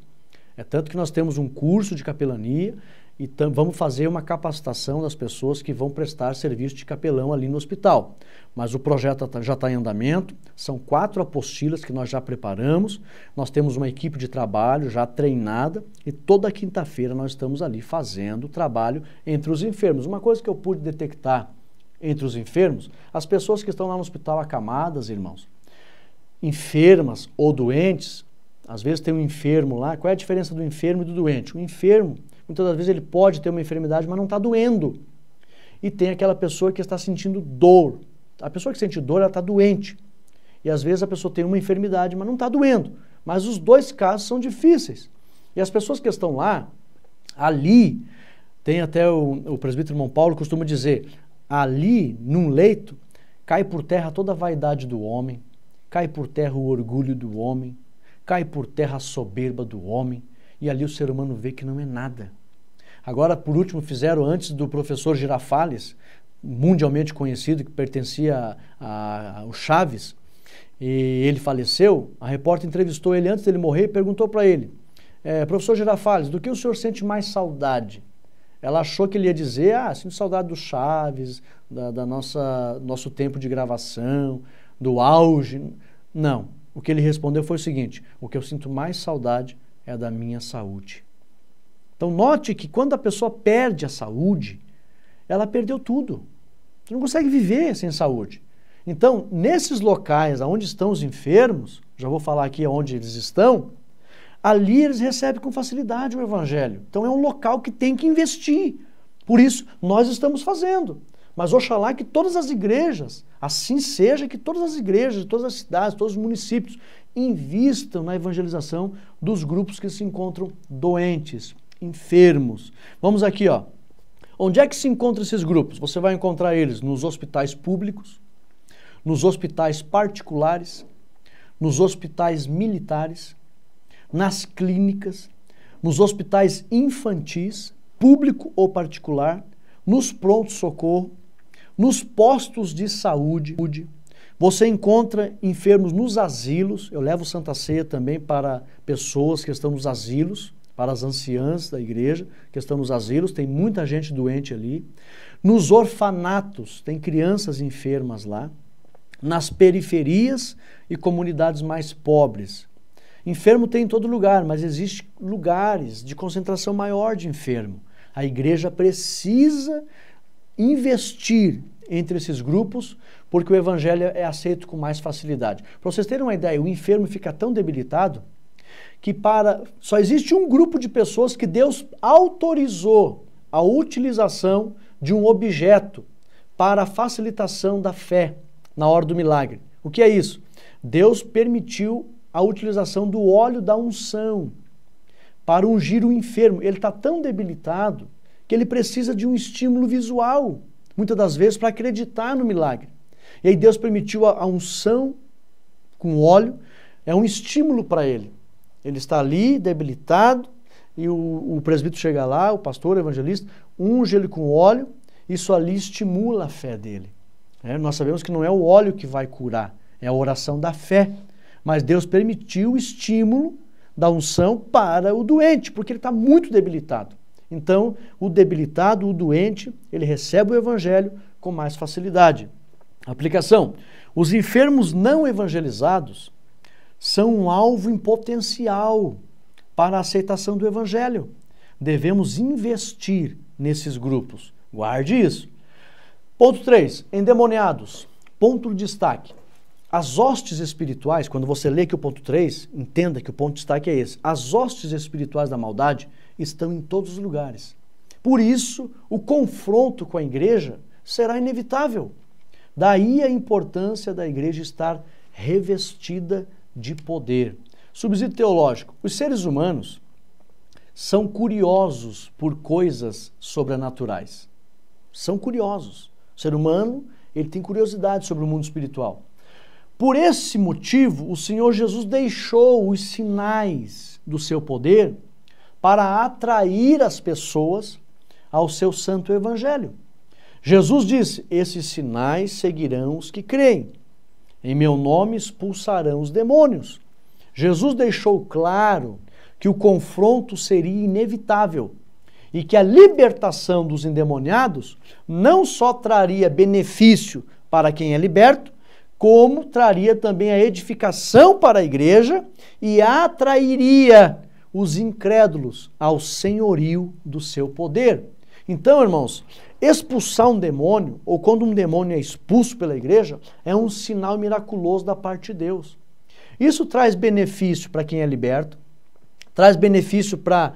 É tanto que nós temos um curso de capelania e vamos fazer uma capacitação das pessoas que vão prestar serviço de capelão ali no hospital. Mas o projeto já está em andamento, são 4 apostilas que nós já preparamos, nós temos uma equipe de trabalho já treinada e toda quinta-feira nós estamos ali fazendo trabalho entre os enfermos. Uma coisa que eu pude detectar entre os enfermos, as pessoas que estão lá no hospital acamadas, irmãos, enfermas ou doentes, às vezes tem um enfermo lá. Qual é a diferença do enfermo e do doente? O enfermo, muitas das vezes ele pode ter uma enfermidade, mas não está doendo. E tem aquela pessoa que está sentindo dor. A pessoa que sente dor, ela está doente. E às vezes a pessoa tem uma enfermidade, mas não está doendo. Mas os dois casos são difíceis. E as pessoas que estão lá, ali, tem até o presbítero irmão Paulo costuma dizer, ali, num leito, cai por terra toda a vaidade do homem, cai por terra o orgulho do homem, cai por terra a soberba do homem, e ali o ser humano vê que não é nada. Agora, por último, fizeram antes do professor Girafales, mundialmente conhecido, que pertencia ao Chaves, e ele faleceu. A repórter entrevistou ele antes dele morrer e perguntou para ele, professor Girafales, do que o senhor sente mais saudade? Ela achou que ele ia dizer, sinto saudade do Chaves, nosso tempo de gravação, do auge. Não, o que ele respondeu foi o seguinte, o que eu sinto mais saudade é da minha saúde. Então note que quando a pessoa perde a saúde, ela perdeu tudo. Você não consegue viver sem saúde. Então, nesses locais onde estão os enfermos, já vou falar aqui onde eles estão, ali eles recebem com facilidade o Evangelho. Então é um local que tem que investir. Por isso, nós estamos fazendo. Mas oxalá que todas as igrejas, assim seja, que todas as igrejas, todas as cidades, todos os municípios, invistam na evangelização dos grupos que se encontram doentes, enfermos. Vamos aqui, ó. Onde é que se encontram esses grupos? Você vai encontrar eles nos hospitais públicos, nos hospitais particulares, nos hospitais militares, nas clínicas, nos hospitais infantis, público ou particular, nos prontos-socorro, nos postos de saúde. Você encontra enfermos nos asilos. Eu levo Santa Ceia também para pessoas que estão nos asilos, para as anciãs da igreja que estão nos asilos, tem muita gente doente ali. Nos orfanatos, tem crianças enfermas lá. Nas periferias e comunidades mais pobres. Enfermo tem em todo lugar, mas existem lugares de concentração maior de enfermo. A igreja precisa investir entre esses grupos, porque o evangelho é aceito com mais facilidade. Para vocês terem uma ideia, o enfermo fica tão debilitado que só existe um grupo de pessoas que Deus autorizou a utilização de um objeto para a facilitação da fé na hora do milagre. O que é isso? Deus permitiu a utilização do óleo da unção para ungir o enfermo. Ele está tão debilitado que ele precisa de um estímulo visual, muitas das vezes para acreditar no milagre. E aí Deus permitiu a unção com óleo, é um estímulo para ele. Ele está ali, debilitado, e o presbítero chega lá, o pastor, o evangelista, unge ele com óleo, isso ali estimula a fé dele. Nós sabemos que não é o óleo que vai curar, é a oração da fé. Mas Deus permitiu o estímulo da unção para o doente, porque ele está muito debilitado. Então, o debilitado, o doente, ele recebe o evangelho com mais facilidade. Aplicação. Os enfermos não evangelizados são um alvo em potencial para a aceitação do evangelho. Devemos investir nesses grupos. Guarde isso. Ponto 3. Endemoniados. Ponto de destaque. As hostes espirituais, quando você lê aqui o ponto 3, entenda que o ponto de destaque é esse. As hostes espirituais da maldade estão em todos os lugares. Por isso, o confronto com a igreja será inevitável. Daí a importância da igreja estar revestida de poder. Subsídio teológico. Os seres humanos são curiosos por coisas sobrenaturais. São curiosos. O ser humano, ele tem curiosidade sobre o mundo espiritual. Por esse motivo, o Senhor Jesus deixou os sinais do seu poder para atrair as pessoas ao seu santo evangelho. Jesus disse, esses sinais seguirão os que creem. Em meu nome expulsarão os demônios. Jesus deixou claro que o confronto seria inevitável e que a libertação dos endemoniados não só traria benefício para quem é liberto, como traria também a edificação para a igreja e atrairia os incrédulos ao senhorio do seu poder. Então, irmãos, expulsar um demônio, ou quando um demônio é expulso pela igreja, é um sinal miraculoso da parte de Deus. Isso traz benefício para quem é liberto, traz benefício para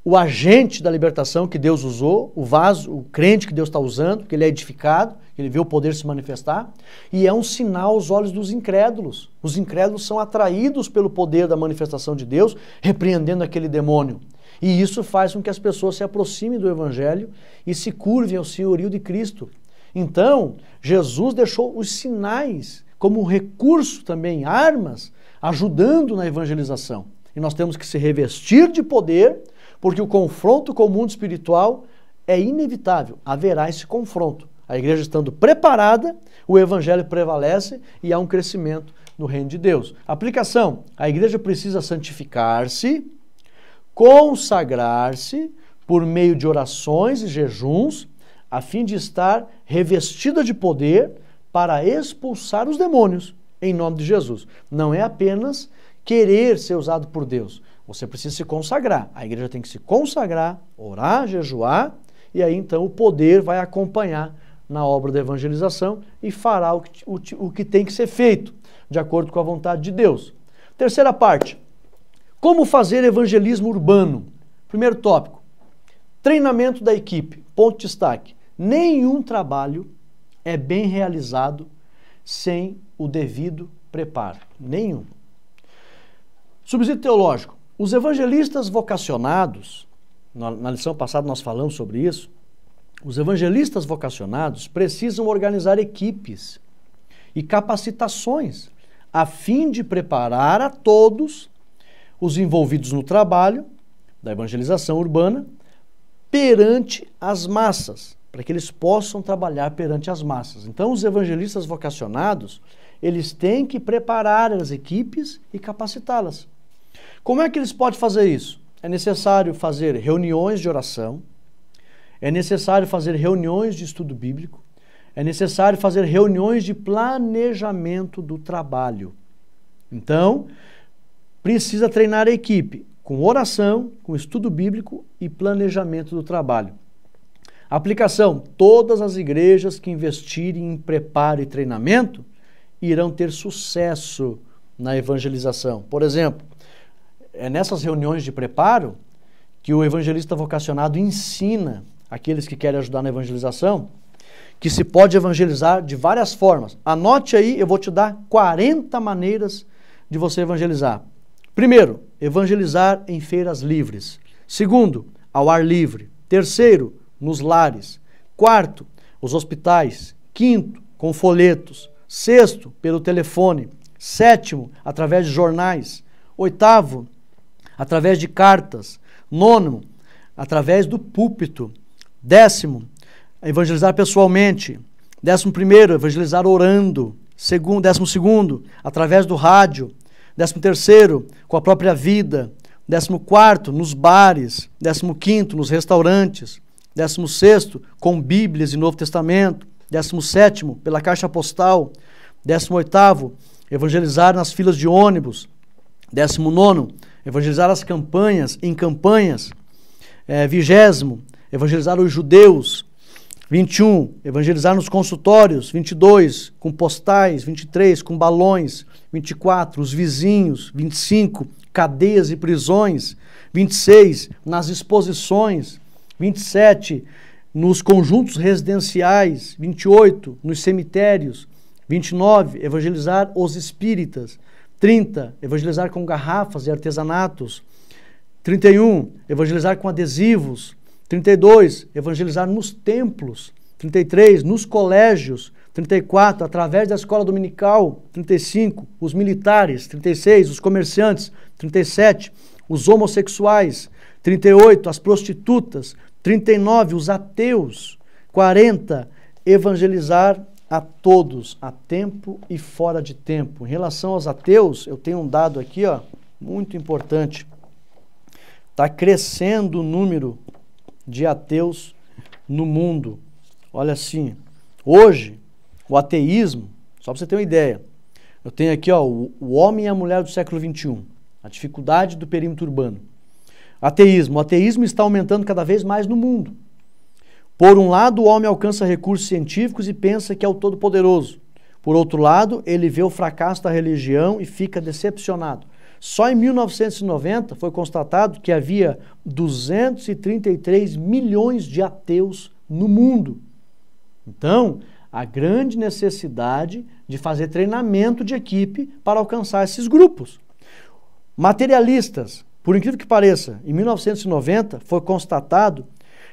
o agente da libertação que Deus usou, o vaso, o crente que Deus está usando, que ele é edificado, que ele vê o poder se manifestar, e é um sinal aos olhos dos incrédulos. Os incrédulos são atraídos pelo poder da manifestação de Deus, repreendendo aquele demônio. E isso faz com que as pessoas se aproximem do evangelho e se curvem ao senhorio de Cristo. Então, Jesus deixou os sinais como recurso também, armas, ajudando na evangelização. E nós temos que se revestir de poder, porque o confronto com o mundo espiritual é inevitável, haverá esse confronto. A igreja estando preparada, o evangelho prevalece e há um crescimento no reino de Deus. Aplicação: a igreja precisa santificar-se, consagrar-se por meio de orações e jejuns, a fim de estar revestida de poder para expulsar os demônios, em nome de Jesus. Não é apenas querer ser usado por Deus. Você precisa se consagrar. A igreja tem que se consagrar, orar, jejuar, e aí então o poder vai acompanhar na obra da evangelização e fará o que tem que ser feito, de acordo com a vontade de Deus. Terceira parte: como fazer evangelismo urbano? Primeiro tópico: treinamento da equipe. Ponto de destaque: nenhum trabalho é bem realizado sem o devido preparo. Nenhum. Subsídio teológico: os evangelistas vocacionados, na lição passada nós falamos sobre isso, os evangelistas vocacionados precisam organizar equipes e capacitações a fim de preparar a todos os envolvidos no trabalho da evangelização urbana perante as massas, para que eles possam trabalhar perante as massas. Então, os evangelistas vocacionados, eles têm que preparar as equipes e capacitá-las. Como é que eles podem fazer isso? É necessário fazer reuniões de oração, é necessário fazer reuniões de estudo bíblico, é necessário fazer reuniões de planejamento do trabalho. Então, precisa treinar a equipe com oração, com estudo bíblico e planejamento do trabalho. Aplicação: todas as igrejas que investirem em preparo e treinamento irão ter sucesso na evangelização. Por exemplo, é nessas reuniões de preparo que o evangelista vocacionado ensina aqueles que querem ajudar na evangelização que se pode evangelizar de várias formas. Anote aí, eu vou te dar 40 maneiras de você evangelizar. Primeiro, evangelizar em feiras livres. Segundo, ao ar livre. Terceiro, nos lares. Quarto, os hospitais. Quinto, com folhetos. Sexto, pelo telefone. Sétimo, através de jornais. Oitavo, através de cartas. Nono, através do púlpito. Décimo, evangelizar pessoalmente. 11º, evangelizar orando. 12º, através do rádio. 13º, com a própria vida. 14º, nos bares. 15º, nos restaurantes. 16º, com Bíblias e Novo Testamento. 17º, pela caixa postal. 18º, evangelizar nas filas de ônibus. 19º, evangelizar as campanhas, em campanhas. 20º, evangelizar os judeus. 21, evangelizar nos consultórios. 22, com postais. 23, com balões. 24, os vizinhos. 25, cadeias e prisões. 26, nas exposições. 27, nos conjuntos residenciais. 28, nos cemitérios. 29, evangelizar os espíritas. 30, evangelizar com garrafas e artesanatos. 31, evangelizar com adesivos. 32, evangelizar nos templos. 33, nos colégios. 34, através da escola dominical. 35, os militares. 36, os comerciantes. 37, os homossexuais. 38, as prostitutas. 39, os ateus. 40, evangelizar a todos, a tempo e fora de tempo. Em relação aos ateus, eu tenho um dado aqui, muito importante. Está crescendo o número de ateus no mundo. Olha assim, hoje, o ateísmo, só para você ter uma ideia, eu tenho aqui o homem e a mulher do século XXI, a dificuldade do perímetro urbano. Ateísmo. O ateísmo está aumentando cada vez mais no mundo. Por um lado, o homem alcança recursos científicos e pensa que é o todo-poderoso. Por outro lado, ele vê o fracasso da religião e fica decepcionado. Só em 1990 foi constatado que havia 233 milhões de ateus no mundo. Então, há grande necessidade de fazer treinamento de equipe para alcançar esses grupos. Materialistas, por incrível que pareça, em 1990 foi constatado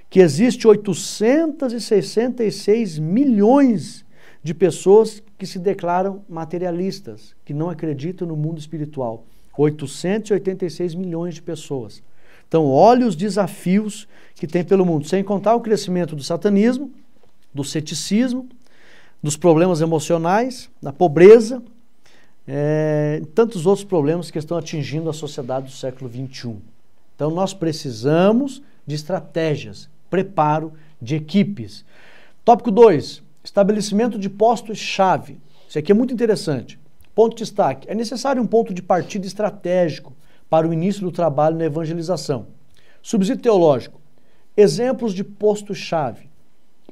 que existe 866 milhões de pessoas que se declaram materialistas, que não acreditam no mundo espiritual. 886 milhões de pessoas. Então, olha os desafios que tem pelo mundo, sem contar o crescimento do satanismo, do ceticismo, dos problemas emocionais, da pobreza, tantos outros problemas que estão atingindo a sociedade do século XXI. Então, nós precisamos de estratégias, preparo de equipes. Tópico 2, estabelecimento de postos-chave. Isso aqui é muito interessante. Ponto de destaque. É necessário um ponto de partida estratégico para o início do trabalho na evangelização. Subsídio teológico. Exemplos de posto-chave.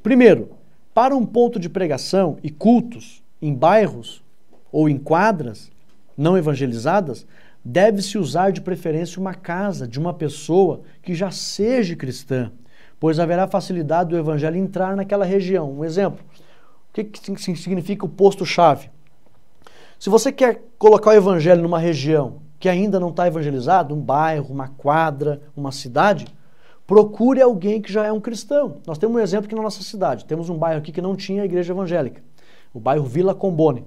Primeiro, para um ponto de pregação e cultos em bairros ou em quadras não evangelizadas, deve-se usar de preferência uma casa de uma pessoa que já seja cristã, pois haverá facilidade do evangelho entrar naquela região. Um exemplo, o que significa o posto-chave? Se você quer colocar o evangelho numa região que ainda não está evangelizado, um bairro, uma quadra, uma cidade, procure alguém que já é um cristão. Nós temos um exemplo aqui na nossa cidade. Temos um bairro aqui que não tinha igreja evangélica, o bairro Vila Combone.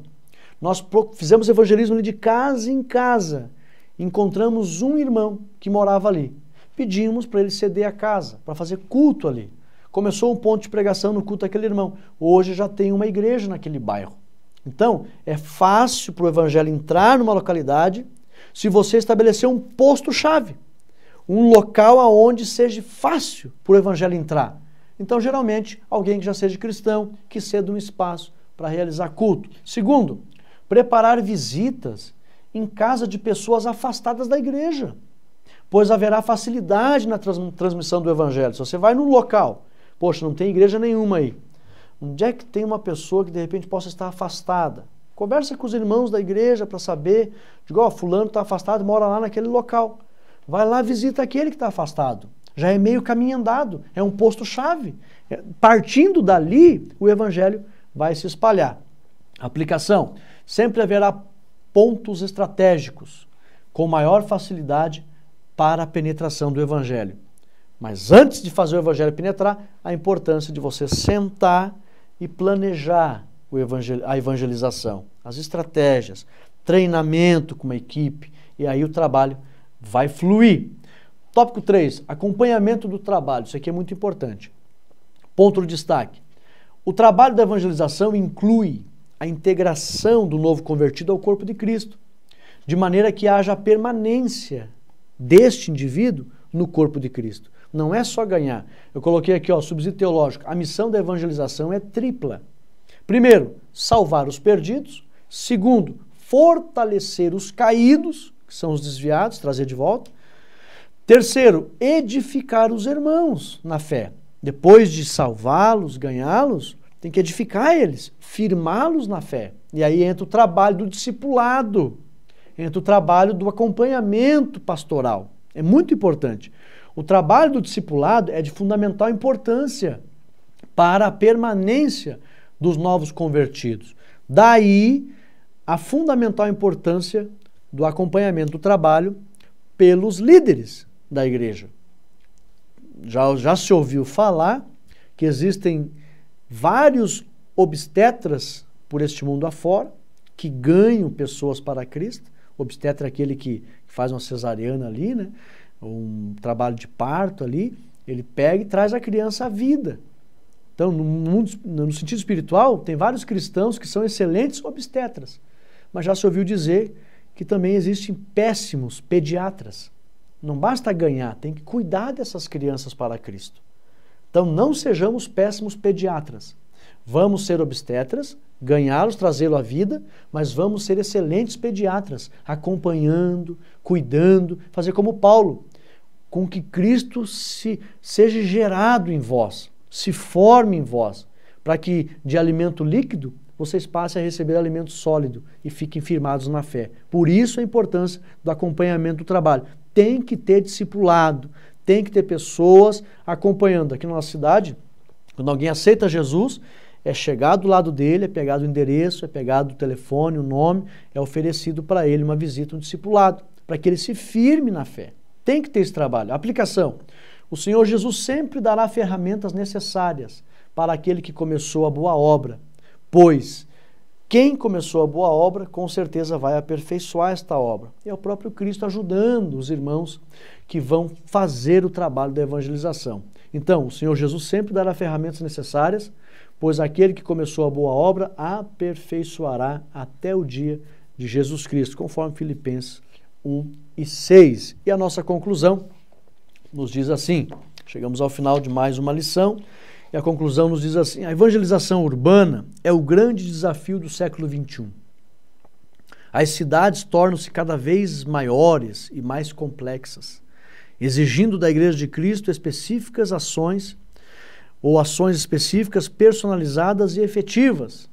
Nós fizemos evangelismo ali de casa em casa. Encontramos um irmão que morava ali. Pedimos para ele ceder a casa, para fazer culto ali. Começou um ponto de pregação no culto daquele irmão. Hoje já tem uma igreja naquele bairro. Então, é fácil para o evangelho entrar numa localidade se você estabelecer um posto-chave. Um local aonde seja fácil para o evangelho entrar. Então, geralmente, alguém que já seja cristão, que ceda um espaço para realizar culto. Segundo, preparar visitas em casa de pessoas afastadas da igreja, pois haverá facilidade na transmissão do evangelho. Se você vai num local, poxa, não tem igreja nenhuma aí, onde é que tem uma pessoa que de repente possa estar afastada? Conversa com os irmãos da igreja para saber, digo, fulano está afastado, mora lá naquele local. Vai lá, visita aquele que está afastado. Já é meio caminho andado, é um posto-chave. Partindo dali, o evangelho vai se espalhar. Aplicação. Sempre haverá pontos estratégicos com maior facilidade para a penetração do evangelho. Mas antes de fazer o evangelho penetrar, a importância de você sentar e planejar a evangelização, as estratégias, treinamento com uma equipe, e aí o trabalho vai fluir. Tópico 3, acompanhamento do trabalho. Isso aqui é muito importante. Ponto de destaque. O trabalho da evangelização inclui a integração do novo convertido ao corpo de Cristo, de maneira que haja a permanência deste indivíduo no corpo de Cristo. Não é só ganhar. Eu coloquei aqui, subsídio teológico. A missão da evangelização é tripla. Primeiro, salvar os perdidos. Segundo, fortalecer os caídos, que são os desviados, trazer de volta. Terceiro, edificar os irmãos na fé. Depois de salvá-los, ganhá-los, tem que edificar eles, firmá-los na fé. E aí entra o trabalho do discipulado, entra o trabalho do acompanhamento pastoral. É muito importante. O trabalho do discipulado é de fundamental importância para a permanência dos novos convertidos. Daí a fundamental importância do acompanhamento do trabalho pelos líderes da igreja. Já se ouviu falar que existem vários obstetras por este mundo afora que ganham pessoas para Cristo. Obstetra é aquele que faz uma cesariana ali, né? Um trabalho de parto ali, ele pega e traz a criança à vida. Então, no sentido espiritual, tem vários cristãos que são excelentes obstetras, mas já se ouviu dizer que também existem péssimos pediatras. Não basta ganhar, tem que cuidar dessas crianças para Cristo. Então, não sejamos péssimos pediatras. Vamos ser obstetras, ganhá-los, trazê-los à vida, mas vamos ser excelentes pediatras, acompanhando, cuidando, fazer como Paulo, com que Cristo seja gerado em vós, se forme em vós, para que de alimento líquido vocês passem a receber alimento sólido e fiquem firmados na fé. Por isso a importância do acompanhamento do trabalho. Tem que ter discipulado, tem que ter pessoas acompanhando. Aqui na nossa cidade, quando alguém aceita Jesus, é chegado do lado dele, é pegado o endereço, é pegado o telefone, o nome, é oferecido para ele uma visita, um discipulado, para que ele se firme na fé. Tem que ter esse trabalho. Aplicação. O Senhor Jesus sempre dará ferramentas necessárias para aquele que começou a boa obra, pois quem começou a boa obra, com certeza vai aperfeiçoar esta obra. E é o próprio Cristo ajudando os irmãos que vão fazer o trabalho da evangelização. Então, o Senhor Jesus sempre dará ferramentas necessárias, pois aquele que começou a boa obra aperfeiçoará até o dia de Jesus Cristo, conforme Filipenses 1:6. E a nossa conclusão nos diz assim, chegamos ao final de mais uma lição, e a conclusão nos diz assim: a evangelização urbana é o grande desafio do século XXI. As cidades tornam-se cada vez maiores e mais complexas, exigindo da Igreja de Cristo específicas ações ou ações específicas personalizadas e efetivas.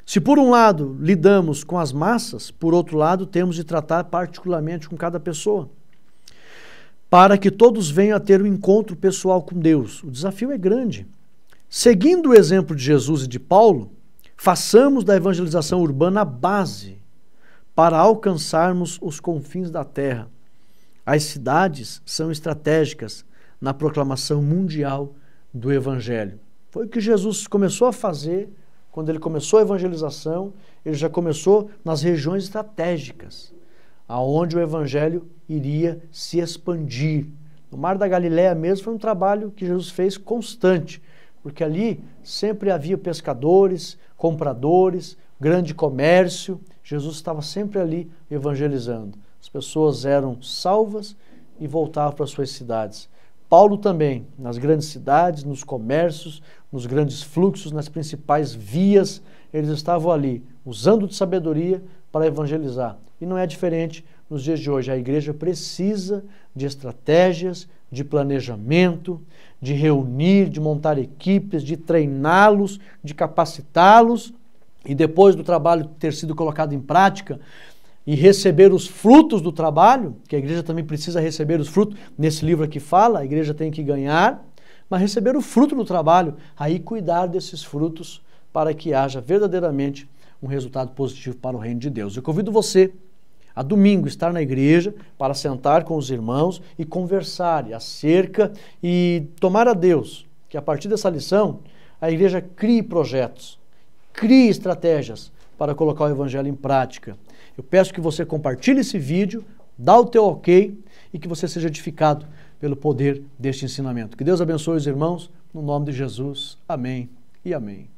Se por um lado lidamos com as massas, por outro lado temos de tratar particularmente com cada pessoa, para que todos venham a ter um encontro pessoal com Deus. O desafio é grande. Seguindo o exemplo de Jesus e de Paulo, façamos da evangelização urbana a base para alcançarmos os confins da terra. As cidades são estratégicas na proclamação mundial do Evangelho. Foi o que Jesus começou a fazer quando ele começou a evangelização. Ele já começou nas regiões estratégicas, aonde o Evangelho iria se expandir. No Mar da Galileia mesmo foi um trabalho que Jesus fez constante, porque ali sempre havia pescadores, compradores, grande comércio. Jesus estava sempre ali evangelizando. As pessoas eram salvas e voltavam para suas cidades. Paulo também, nas grandes cidades, nos comércios, nos grandes fluxos, nas principais vias, eles estavam ali, usando de sabedoria para evangelizar. E não é diferente nos dias de hoje. A igreja precisa de estratégias, de planejamento, de reunir, de montar equipes, de treiná-los, de capacitá-los, e depois do trabalho ter sido colocado em prática e receber os frutos do trabalho, que a igreja também precisa receber os frutos, nesse livro aqui fala, a igreja tem que ganhar, mas receber o fruto do trabalho, aí cuidar desses frutos para que haja verdadeiramente um resultado positivo para o reino de Deus. Eu convido você a domingo estar na igreja para sentar com os irmãos e conversar acerca e tomar a Deus que a partir dessa lição a igreja crie projetos, crie estratégias para colocar o evangelho em prática. Eu peço que você compartilhe esse vídeo, dá o teu ok e que você seja edificado pelo poder deste ensinamento. Que Deus abençoe os irmãos, no nome de Jesus. Amém e amém.